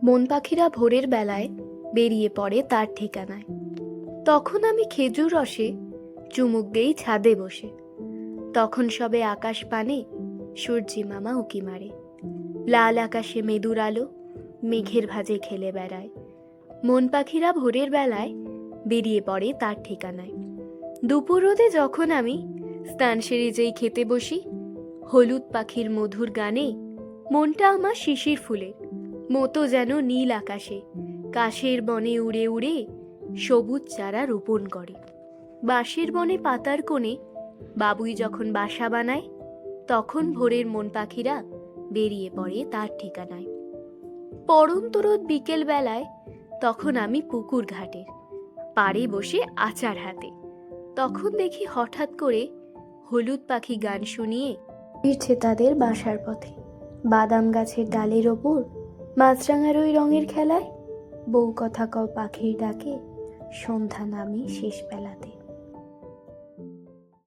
মন পাখিরা ভোরের বেলায় বেরিয়ে পড়ে তার ঠিকানায়। তখন আমি খেজুর রসে চুমুক দেই ছাদে বসে। তখন সবে আকাশ পানে সূর্যি মামা উকি মারে। লাল আকাশে মেদুর আলো মেঘের ভাঁজে খেলে বেড়ায়। মন পাখিরা ভোরের বেলায় বেরিয়ে পড়ে তার ঠিকানায়। দুপুর রোদে যখন আমি স্নান সেরে যেই খেতে বসি, হলুদ পাখির মধুর গানে মনটা আমার শিশির ফুলের মতো যেন নীল আকাশে কাশের বনে উড়ে উড়ে সবুজ চারা রোপণ করে। বাঁশের বনে পাতার কোণে বাবুই যখন বাসা বানায়, তখন ভোরের মন পাখিরা বেরিয়ে পড়ে তার ঠিকানায়। পড়ন্ত রোদ বিকেল বেলায় তখন আমি পুকুর ঘাটের পাড়ে বসে আচার হাতে। তখন দেখি হঠাৎ করে হলুদ পাখি গান শুনিয়ে ফিরছে তাদের বাসার পথে। বাদাম গাছের ডালের ওপর মাছরাঙার ওই রঙের খেলায় বউ কথা কও পাখির ডাকে সন্ধ্যা নামে শেষ বেলাতে।